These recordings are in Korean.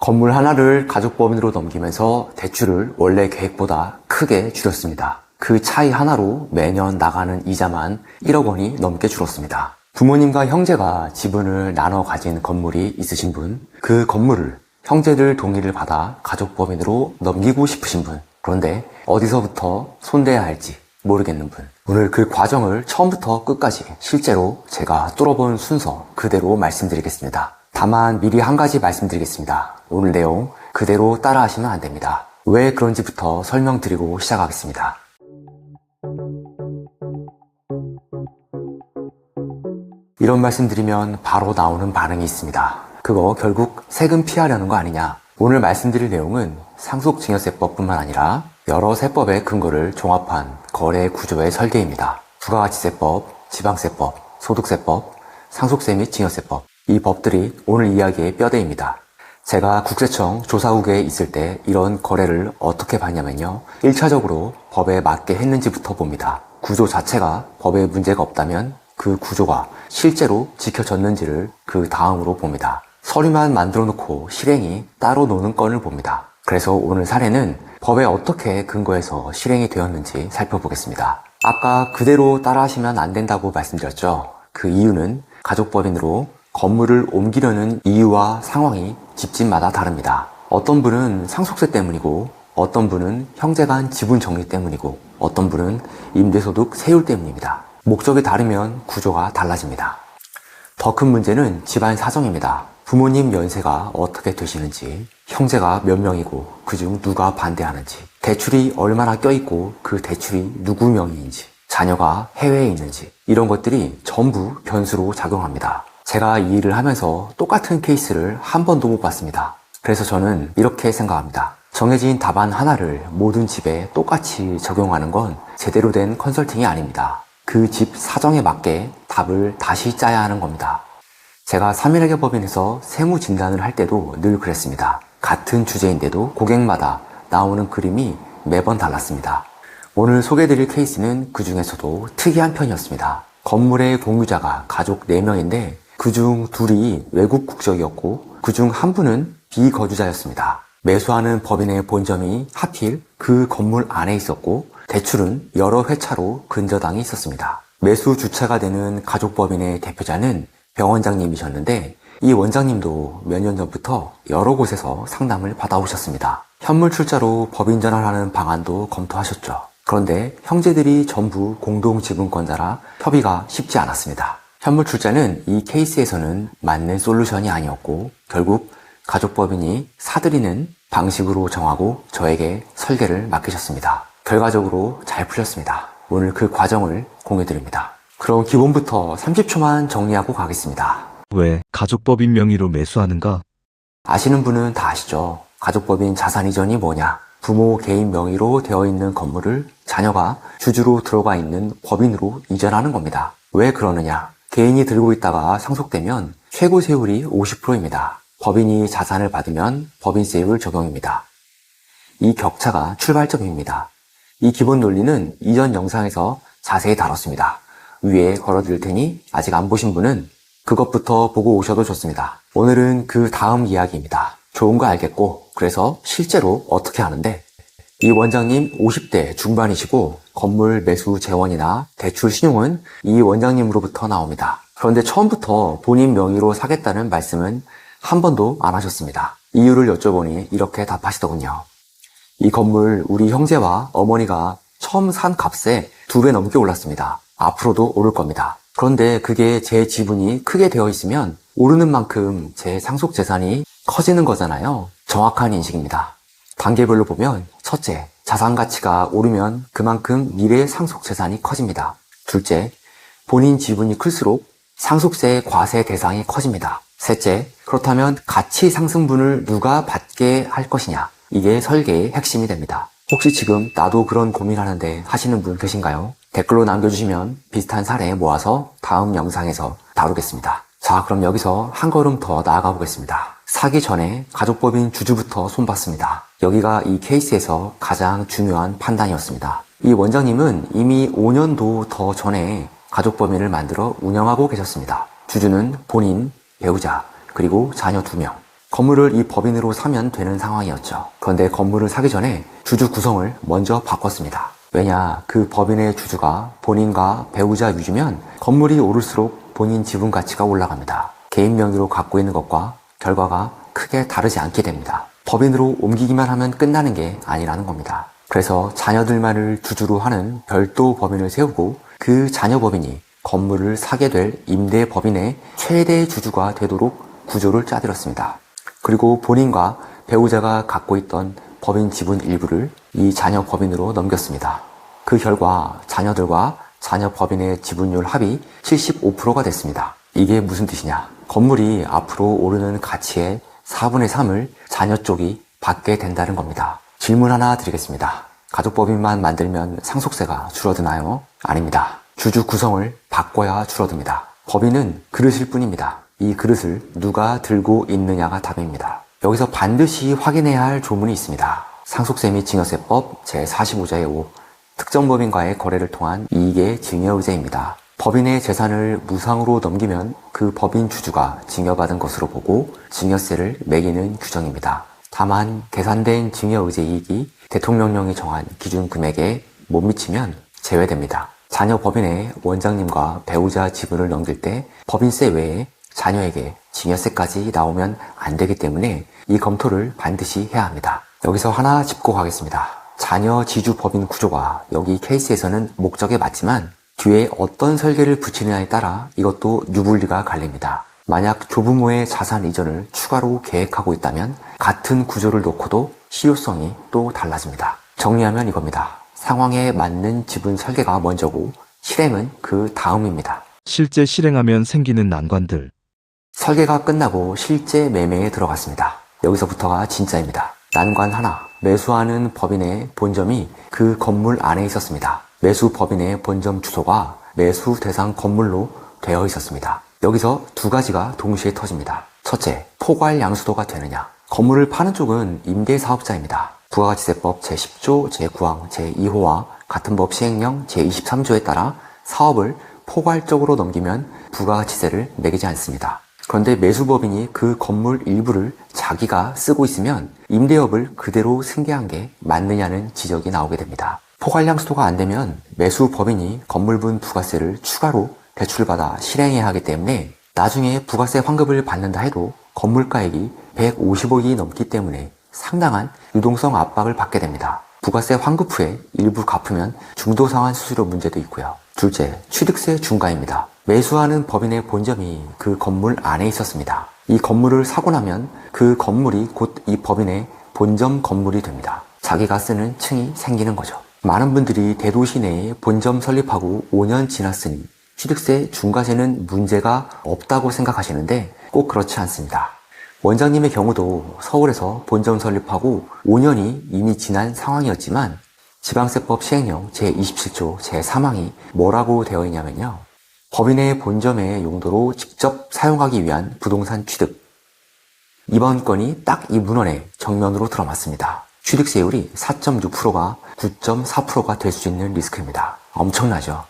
건물 하나를 가족법인으로 넘기면서 대출을 원래 계획보다 크게 줄였습니다. 그 차이 하나로 매년 나가는 이자만 1억 원이 넘게 줄었습니다. 부모님과 형제가 지분을 나눠 가진 건물이 있으신 분, 그 건물을 형제들 동의를 받아 가족법인으로 넘기고 싶으신 분, 그런데 어디서부터 손대야 할지 모르겠는 분, 오늘 그 과정을 처음부터 끝까지 실제로 제가 뚫어본 순서 그대로 말씀드리겠습니다. 다만 미리 한 가지 말씀드리겠습니다. 오늘 내용 그대로 따라하시면 안 됩니다. 왜 그런지부터 설명드리고 시작하겠습니다. 이런 말씀드리면 바로 나오는 반응이 있습니다. 그거 결국 세금 피하려는 거 아니냐? 오늘 말씀드릴 내용은 상속증여세법뿐만 아니라 여러 세법의 근거를 종합한 거래 구조의 설계입니다. 부가가치세법, 지방세법, 소득세법, 상속세 및 증여세법, 이 법들이 오늘 이야기의 뼈대입니다. 제가 국세청 조사국에 있을 때 이런 거래를 어떻게 봤냐면요. 1차적으로 법에 맞게 했는지부터 봅니다. 구조 자체가 법에 문제가 없다면 그 구조가 실제로 지켜졌는지를 그 다음으로 봅니다. 서류만 만들어 놓고 실행이 따로 노는 건을 봅니다. 그래서 오늘 사례는 법에 어떻게 근거해서 실행이 되었는지 살펴보겠습니다. 아까 그대로 따라하시면 안 된다고 말씀드렸죠. 그 이유는 가족법인으로 건물을 옮기려는 이유와 상황이 집집마다 다릅니다. 어떤 분은 상속세 때문이고, 어떤 분은 형제간 지분 정리 때문이고, 어떤 분은 임대소득 세율 때문입니다. 목적이 다르면 구조가 달라집니다. 더 큰 문제는 집안 사정입니다. 부모님 연세가 어떻게 되시는지, 형제가 몇 명이고 그중 누가 반대하는지, 대출이 얼마나 껴있고 그 대출이 누구 명의인지, 자녀가 해외에 있는지, 이런 것들이 전부 변수로 작용합니다. 제가 이 일을 하면서 똑같은 케이스를 한 번도 못 봤습니다. 그래서 저는 이렇게 생각합니다. 정해진 답안 하나를 모든 집에 똑같이 적용하는 건 제대로 된 컨설팅이 아닙니다. 그 집 사정에 맞게 답을 다시 짜야 하는 겁니다. 제가 3일회계 법인에서 세무 진단을 할 때도 늘 그랬습니다. 같은 주제인데도 고객마다 나오는 그림이 매번 달랐습니다. 오늘 소개해드릴 케이스는 그 중에서도 특이한 편이었습니다. 건물의 공유자가 가족 4명인데 그중 2이 외국 국적이었고 그중 한 분은 비거주자였습니다. 매수하는 법인의 본점이 하필 그 건물 안에 있었고 대출은 여러 회차로 근저당이 있었습니다. 매수 주체가 되는 가족법인의 대표자는 병원장님이셨는데 이 원장님도 몇 년 전부터 여러 곳에서 상담을 받아오셨습니다. 현물 출자로 법인 전환하는 방안도 검토하셨죠. 그런데 형제들이 전부 공동지분권자라 협의가 쉽지 않았습니다. 현물 출자는 이 케이스에서는 맞는 솔루션이 아니었고 결국 가족법인이 사들이는 방식으로 정하고 저에게 설계를 맡기셨습니다. 결과적으로 잘 풀렸습니다. 오늘 그 과정을 공유드립니다. 그럼 기본부터 30초만 정리하고 가겠습니다. 왜 가족법인 명의로 매수하는가? 아시는 분은 다 아시죠? 가족법인 자산 이전이 뭐냐? 부모 개인 명의로 되어 있는 건물을 자녀가 주주로 들어가 있는 법인으로 이전하는 겁니다. 왜 그러느냐? 개인이 들고 있다가 상속되면 최고 세율이 50%입니다. 법인이 자산을 받으면 법인세율 적용입니다. 이 격차가 출발점입니다. 이 기본 논리는 이전 영상에서 자세히 다뤘습니다. 위에 걸어드릴 테니 아직 안 보신 분은 그것부터 보고 오셔도 좋습니다. 오늘은 그 다음 이야기입니다. 좋은 거 알겠고 그래서 실제로 어떻게 하는데 이 원장님 50대 중반이시고 건물 매수 재원이나 대출 신용은 이 원장님으로부터 나옵니다. 그런데 처음부터 본인 명의로 사겠다는 말씀은 한 번도 안 하셨습니다. 이유를 여쭤보니 이렇게 답하시더군요. 이 건물 우리 형제와 어머니가 처음 산 값에 2배 넘게 올랐습니다. 앞으로도 오를 겁니다. 그런데 그게 제 지분이 크게 되어 있으면 오르는 만큼 제 상속 재산이 커지는 거잖아요. 정확한 인식입니다. 단계별로 보면 첫째, 자산 가치가 오르면 그만큼 미래 상속 재산이 커집니다. 둘째, 본인 지분이 클수록 상속세 과세 대상이 커집니다. 셋째, 그렇다면 가치 상승분을 누가 받게 할 것이냐? 이게 설계의 핵심이 됩니다. 혹시 지금 나도 그런 고민하는데 하시는 분 계신가요? 댓글로 남겨주시면 비슷한 사례 모아서 다음 영상에서 다루겠습니다. 자, 그럼 여기서 한 걸음 더 나아가 보겠습니다. 사기 전에 가족법인 주주부터 손봤습니다. 여기가 이 케이스에서 가장 중요한 판단이었습니다. 이 원장님은 이미 5년도 더 전에 가족법인을 만들어 운영하고 계셨습니다. 주주는 본인, 배우자, 그리고 자녀 2명. 건물을 이 법인으로 사면 되는 상황이었죠. 그런데 건물을 사기 전에 주주 구성을 먼저 바꿨습니다. 왜냐, 그 법인의 주주가 본인과 배우자 위주면 건물이 오를수록 본인 지분 가치가 올라갑니다. 개인 명의로 갖고 있는 것과 결과가 크게 다르지 않게 됩니다. 법인으로 옮기기만 하면 끝나는 게 아니라는 겁니다. 그래서 자녀들만을 주주로 하는 별도 법인을 세우고 그 자녀 법인이 건물을 사게 될 임대 법인의 최대 주주가 되도록 구조를 짜들었습니다. 그리고 본인과 배우자가 갖고 있던 법인 지분 일부를 이 자녀 법인으로 넘겼습니다. 그 결과 자녀들과 자녀 법인의 지분율 합이 75%가 됐습니다. 이게 무슨 뜻이냐? 건물이 앞으로 오르는 가치의 4분의 3을 자녀 쪽이 받게 된다는 겁니다. 질문 하나 드리겠습니다. 가족법인만 만들면 상속세가 줄어드나요? 아닙니다. 주주 구성을 바꿔야 줄어듭니다. 법인은 그릇일 뿐입니다. 이 그릇을 누가 들고 있느냐가 답입니다. 여기서 반드시 확인해야 할 조문이 있습니다. 상속세 및 증여세법 제45조의 5 특정법인과의 거래를 통한 이익의 증여의제입니다. 법인의 재산을 무상으로 넘기면 그 법인 주주가 증여받은 것으로 보고 증여세를 매기는 규정입니다. 다만 계산된 증여의제 이익이 대통령령이 정한 기준 금액에 못 미치면 제외됩니다. 자녀 법인의 원장님과 배우자 지분을 넘길 때 법인세 외에 자녀에게 증여세까지 나오면 안 되기 때문에 이 검토를 반드시 해야 합니다. 여기서 하나 짚고 가겠습니다. 자녀 지주 법인 구조가 여기 케이스에서는 목적에 맞지만 뒤에 어떤 설계를 붙이느냐에 따라 이것도 유불리가 갈립니다. 만약 조부모의 자산 이전을 추가로 계획하고 있다면 같은 구조를 놓고도 실효성이 또 달라집니다. 정리하면 이겁니다. 상황에 맞는 지분 설계가 먼저고 실행은 그 다음입니다. 실제 실행하면 생기는 난관들. 설계가 끝나고 실제 매매에 들어갔습니다. 여기서부터가 진짜입니다. 난관 하나, 매수하는 법인의 본점이 그 건물 안에 있었습니다. 매수 법인의 본점 주소가 매수 대상 건물로 되어 있었습니다. 여기서 두 가지가 동시에 터집니다. 첫째, 포괄 양수도가 되느냐. 건물을 파는 쪽은 임대사업자입니다. 부가가치세법 제10조 제9항 제2호와 같은 법 시행령 제23조에 따라 사업을 포괄적으로 넘기면 부가가치세를 매기지 않습니다. 그런데 매수법인이 그 건물 일부를 자기가 쓰고 있으면 임대업을 그대로 승계한 게 맞느냐는 지적이 나오게 됩니다. 포괄량수도가 안 되면 매수법인이 건물분 부가세를 추가로 대출받아 실행해야 하기 때문에 나중에 부가세 환급을 받는다 해도 건물가액이 150억이 넘기 때문에 상당한 유동성 압박을 받게 됩니다. 부가세 환급 후에 일부 갚으면 중도상환 수수료 문제도 있고요. 둘째, 취득세 중과입니다. 매수하는 법인의 본점이 그 건물 안에 있었습니다. 이 건물을 사고 나면 그 건물이 곧 이 법인의 본점 건물이 됩니다. 자기가 쓰는 층이 생기는 거죠. 많은 분들이 대도시 내에 본점 설립하고 5년 지났으니 취득세 중과세는 문제가 없다고 생각하시는데 꼭 그렇지 않습니다. 원장님의 경우도 서울에서 본점 설립하고 5년이 이미 지난 상황이었지만 지방세법 시행령 제27조 제3항이 뭐라고 되어 있냐면요. 법인의 본점의 용도로 직접 사용하기 위한 부동산 취득. 이번 건이 딱 이 문헌에 정면으로 들어맞습니다. 취득세율이 4.6%가 9.4%가 될 수 있는 리스크입니다. 엄청나죠?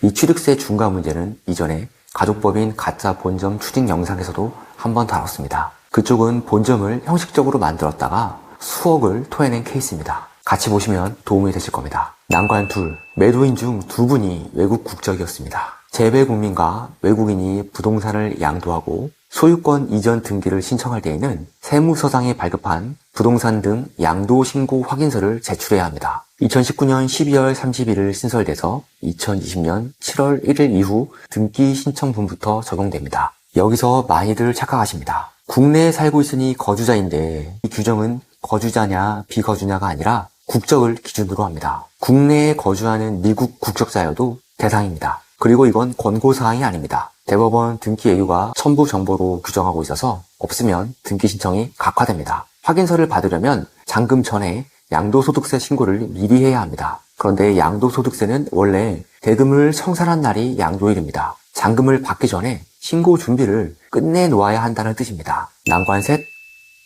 이 취득세 중과 문제는 이전에 가족법인 가짜 본점 추징 영상에서도 한번 다뤘습니다. 그쪽은 본점을 형식적으로 만들었다가 수억을 토해낸 케이스입니다. 같이 보시면 도움이 되실 겁니다. 난관 둘, 매도인 중 두 분이 외국 국적이었습니다. 재외국민과 외국인이 부동산을 양도하고 소유권 이전 등기를 신청할 때에는 세무서장이 발급한 부동산 등 양도 신고 확인서를 제출해야 합니다. 2019년 12월 30일 신설돼서 2020년 7월 1일 이후 등기 신청분부터 적용됩니다. 여기서 많이들 착각하십니다. 국내에 살고 있으니 거주자인데 이 규정은 거주자냐 비거주냐가 아니라 국적을 기준으로 합니다. 국내에 거주하는 미국 국적자여도 대상입니다. 그리고 이건 권고사항이 아닙니다. 대법원 등기 예유가 첨부 정보로 규정하고 있어서 없으면 등기 신청이 각하됩니다. 확인서를 받으려면 잔금 전에 양도소득세 신고를 미리 해야 합니다. 그런데 양도소득세는 원래 대금을 청산한 날이 양도일입니다. 잔금을 받기 전에 신고 준비를 끝내놓아야 한다는 뜻입니다. 난관 셋,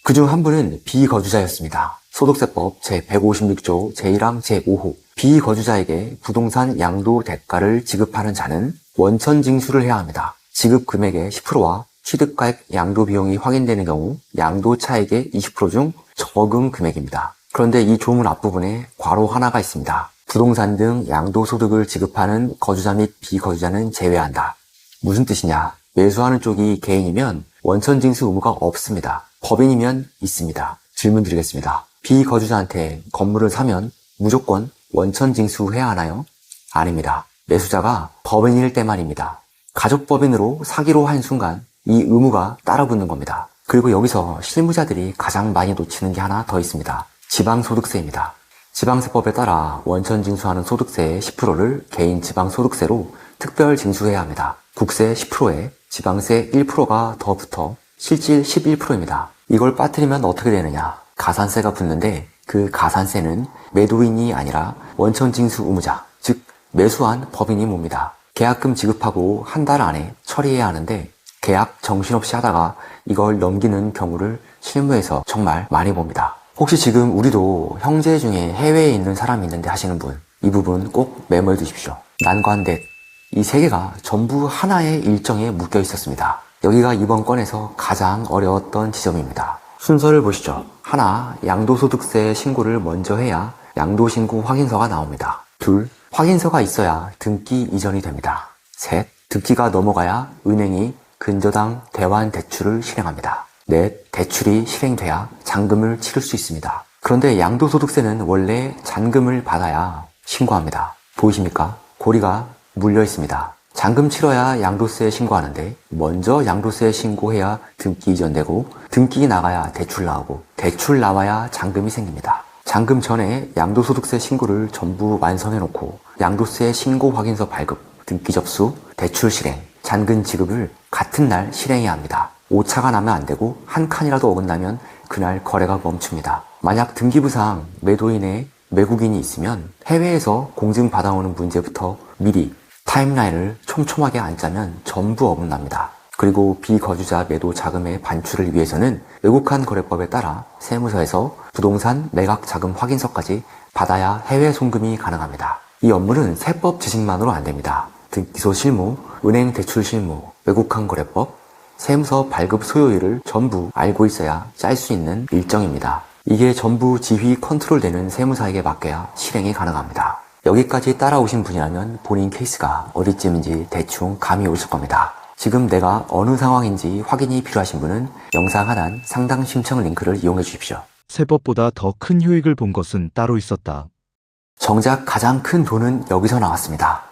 그중 한 분은 비거주자였습니다. 소득세법 제156조 제1항 제5호 비거주자에게 부동산 양도 대가를 지급하는 자는 원천 징수를 해야 합니다. 지급 금액의 10%와 취득가액 양도 비용이 확인되는 경우 양도 차액의 20% 중 적은 금액입니다. 그런데 이 조문 앞부분에 괄호 하나가 있습니다. 부동산 등 양도소득을 지급하는 거주자 및 비거주자는 제외한다. 무슨 뜻이냐? 매수하는 쪽이 개인이면 원천징수 의무가 없습니다. 법인이면 있습니다. 질문 드리겠습니다. 비거주자한테 건물을 사면 무조건 원천징수해야 하나요? 아닙니다. 매수자가 법인일 때만입니다. 가족법인으로 사기로 한 순간 이 의무가 따라붙는 겁니다. 그리고 여기서 실무자들이 가장 많이 놓치는 게 하나 더 있습니다. 지방소득세입니다. 지방세법에 따라 원천징수하는 소득세의 10%를 개인 지방소득세로 특별 징수해야 합니다. 국세 10%에 지방세 1%가 더 붙어 실질 11%입니다. 이걸 빠뜨리면 어떻게 되느냐? 가산세가 붙는데 그 가산세는 매도인이 아니라 원천징수 의무자, 즉 매수한 법인이 뭡니다. 계약금 지급하고 한 달 안에 처리해야 하는데 계약 정신없이 하다가 이걸 넘기는 경우를 실무에서 정말 많이 봅니다. 혹시 지금 우리도 형제 중에 해외에 있는 사람이 있는데 하시는 분, 이 부분 꼭 메모해 두십시오. 난관댓, 이 세 개가 전부 하나의 일정에 묶여 있었습니다. 여기가 이번 건에서 가장 어려웠던 지점입니다. 순서를 보시죠. 하나, 양도소득세 신고를 먼저 해야 양도신고 확인서가 나옵니다. 둘, 확인서가 있어야 등기 이전이 됩니다. 셋, 등기가 넘어가야 은행이 근저당 대환 대출을 실행합니다. 넷, 대출이 실행돼야 잔금을 치를 수 있습니다. 그런데 양도소득세는 원래 잔금을 받아야 신고합니다. 보이십니까? 고리가 물려 있습니다. 잔금 치러야 양도세 신고하는데 먼저 양도세 신고해야 등기 이전되고 등기 나가야 대출 나오고 대출 나와야 잔금이 생깁니다. 잔금 전에 양도소득세 신고를 전부 완성해 놓고 양도세 신고 확인서 발급, 등기 접수, 대출 실행, 잔금 지급을 같은 날 실행해야 합니다. 오차가 나면 안 되고 한 칸이라도 어긋나면 그날 거래가 멈춥니다. 만약 등기부상 매도인의 외국인이 있으면 해외에서 공증 받아오는 문제부터 미리 타임라인을 촘촘하게 안 짜면 전부 어긋납니다. 그리고 비거주자 매도 자금의 반출을 위해서는 외국한 거래법에 따라 세무서에서 부동산 매각 자금 확인서까지 받아야 해외 송금이 가능합니다. 이 업무는 세법 지식만으로 안 됩니다. 등기소 실무, 은행 대출 실무, 외국한 거래법, 세무서 발급 소요일을 전부 알고 있어야 짤 수 있는 일정입니다. 이게 전부 지휘 컨트롤되는 세무사에게 맡겨야 실행이 가능합니다. 여기까지 따라오신 분이라면 본인 케이스가 어디쯤인지 대충 감이 오실 겁니다. 지금 내가 어느 상황인지 확인이 필요하신 분은 영상 하단 상담 신청 링크를 이용해 주십시오. 세법보다 더 큰 효익을 본 것은 따로 있었다. 정작 가장 큰 돈은 여기서 나왔습니다.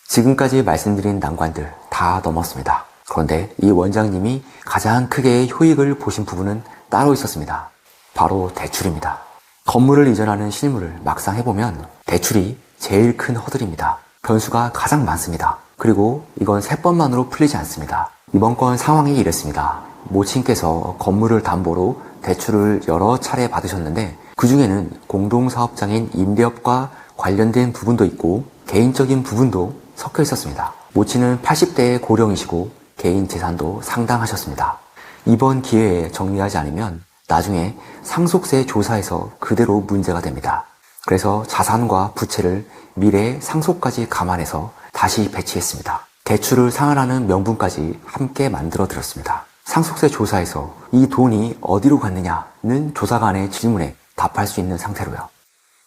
지금까지 말씀드린 난관들 다 넘었습니다. 그런데 이 원장님이 가장 크게 효익을 보신 부분은 따로 있었습니다. 바로 대출입니다. 건물을 이전하는 실무를 막상 해보면 대출이 제일 큰 허들입니다. 변수가 가장 많습니다. 그리고 이건 세법만으로 풀리지 않습니다. 이번 건 상황이 이랬습니다. 모친께서 건물을 담보로 대출을 여러 차례 받으셨는데 그 중에는 공동사업장인 임대업과 관련된 부분도 있고 개인적인 부분도 섞여 있었습니다. 모친은 80대의 고령이시고 개인 재산도 상당하셨습니다. 이번 기회에 정리하지 않으면 나중에 상속세 조사에서 그대로 문제가 됩니다. 그래서 자산과 부채를 미래의 상속까지 감안해서 다시 배치했습니다. 대출을 상환하는 명분까지 함께 만들어 드렸습니다. 상속세 조사에서 이 돈이 어디로 갔느냐는 조사관의 질문에 답할 수 있는 상태로요.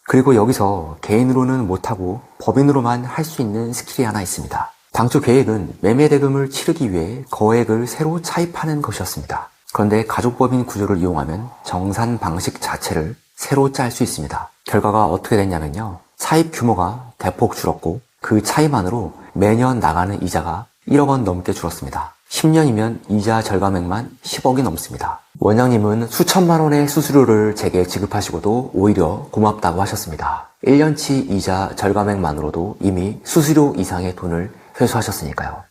그리고 여기서 개인으로는 못하고 법인으로만 할 수 있는 스킬이 하나 있습니다. 당초 계획은 매매대금을 치르기 위해 거액을 새로 차입하는 것이었습니다. 그런데 가족법인 구조를 이용하면 정산 방식 자체를 새로 짤 수 있습니다. 결과가 어떻게 됐냐면요. 차입 규모가 대폭 줄었고 그 차이만으로 매년 나가는 이자가 1억 원 넘게 줄었습니다. 10년이면 이자 절감액만 10억이 넘습니다. 원장님은 수천만 원의 수수료를 제게 지급하시고도 오히려 고맙다고 하셨습니다. 1년치 이자 절감액만으로도 이미 수수료 이상의 돈을 회수하셨으니까요.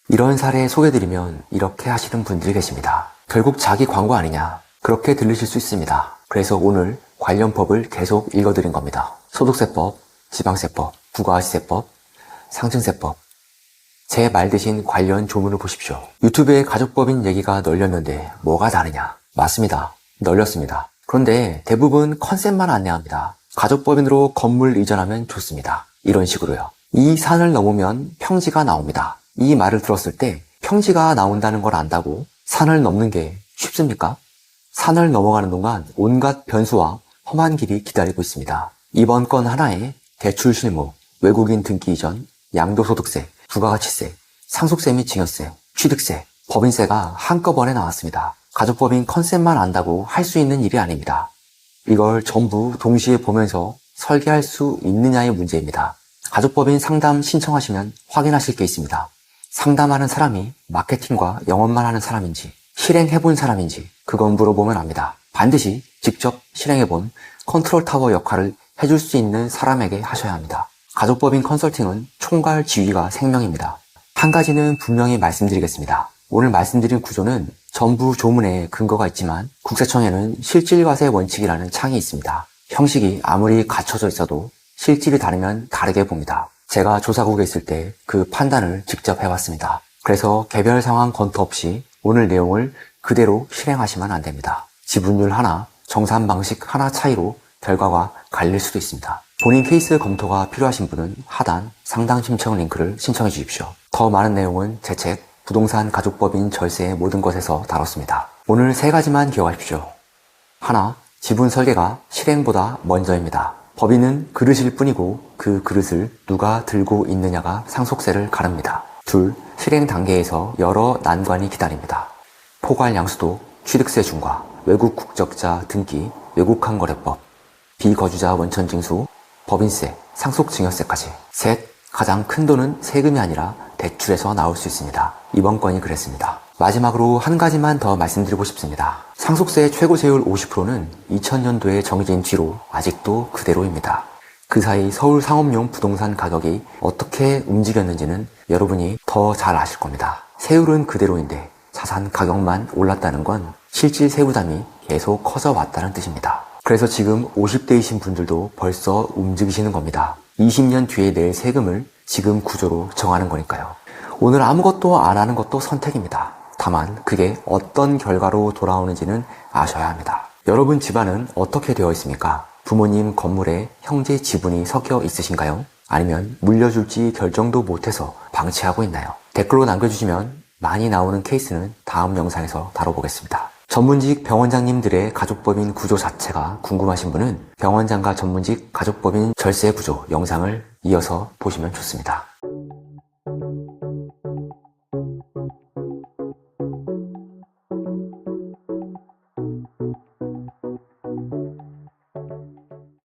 이런 사례 소개드리면 이렇게 하시는 분들이 계십니다. 결국 자기 광고 아니냐, 그렇게 들리실 수 있습니다. 그래서 오늘 관련 법을 계속 읽어드린 겁니다. 소득세법, 지방세법, 부가시세법, 상증세법. 제 말 대신 관련 조문을 보십시오. 유튜브에 가족법인 얘기가 널렸는데 뭐가 다르냐? 맞습니다. 널렸습니다. 그런데 대부분 컨셉만 안내합니다. 가족법인으로 건물 이전하면 좋습니다. 이런 식으로요. 이 산을 넘으면 평지가 나옵니다. 이 말을 들었을 때 평지가 나온다는 걸 안다고 산을 넘는 게 쉽습니까? 산을 넘어가는 동안 온갖 변수와 험한 길이 기다리고 있습니다. 이번 건 하나에 대출 실무, 외국인 등기 이전, 양도소득세, 부가가치세, 상속세 및 증여세, 취득세, 법인세가 한꺼번에 나왔습니다. 가족법인 컨셉만 안다고 할 수 있는 일이 아닙니다. 이걸 전부 동시에 보면서 설계할 수 있느냐의 문제입니다. 가족법인 상담 신청하시면 확인하실 게 있습니다. 상담하는 사람이 마케팅과 영업만 하는 사람인지 실행해본 사람인지 그건 물어보면 압니다. 반드시 직접 실행해본 컨트롤 타워 역할을 해줄 수 있는 사람에게 하셔야 합니다. 가족법인 컨설팅은 총괄 지휘가 생명입니다. 한 가지는 분명히 말씀드리겠습니다. 오늘 말씀드린 구조는 전부 조문에 근거가 있지만 국세청에는 실질과세 원칙이라는 창이 있습니다. 형식이 아무리 갖춰져 있어도 실질이 다르면 다르게 봅니다. 제가 조사국에 있을 때 그 판단을 직접 해봤습니다. 그래서 개별 상황 검토 없이 오늘 내용을 그대로 실행하시면 안 됩니다. 지분율 하나, 정산 방식 하나 차이로 결과가 갈릴 수도 있습니다. 본인 케이스 검토가 필요하신 분은 하단 상담 신청 링크를 신청해 주십시오. 더 많은 내용은 제 책 부동산 가족법인 절세의 모든 것에서 다뤘습니다. 오늘 세 가지만 기억하십시오. 하나, 지분 설계가 실행보다 먼저입니다. 법인은 그릇일 뿐이고 그 그릇을 누가 들고 있느냐가 상속세를 가릅니다. 둘, 실행 단계에서 여러 난관이 기다립니다. 포괄 양수도, 취득세 중과, 외국 국적자 등기, 외국한 거래법, 비거주자 원천 징수, 법인세, 상속 증여세까지. 셋, 가장 큰 돈은 세금이 아니라 대출에서 나올 수 있습니다. 이번 건이 그랬습니다. 마지막으로 한 가지만 더 말씀드리고 싶습니다. 상속세 최고세율 50%는 2000년도에 정해진 뒤로 아직도 그대로입니다. 그 사이 서울 상업용 부동산 가격이 어떻게 움직였는지는 여러분이 더 잘 아실 겁니다. 세율은 그대로인데 자산 가격만 올랐다는 건 실질 세부담이 계속 커져 왔다는 뜻입니다. 그래서 지금 50대이신 분들도 벌써 움직이시는 겁니다. 20년 뒤에 낼 세금을 지금 구조로 정하는 거니까요. 오늘 아무것도 안 하는 것도 선택입니다. 다만 그게 어떤 결과로 돌아오는지는 아셔야 합니다. 여러분 집안은 어떻게 되어 있습니까? 부모님 건물에 형제 지분이 섞여 있으신가요? 아니면 물려줄지 결정도 못해서 방치하고 있나요? 댓글로 남겨주시면 많이 나오는 케이스는 다음 영상에서 다뤄보겠습니다. 전문직 병원장님들의 가족법인 구조 자체가 궁금하신 분은 병원장과 전문직 가족법인 절세 구조 영상을 이어서 보시면 좋습니다.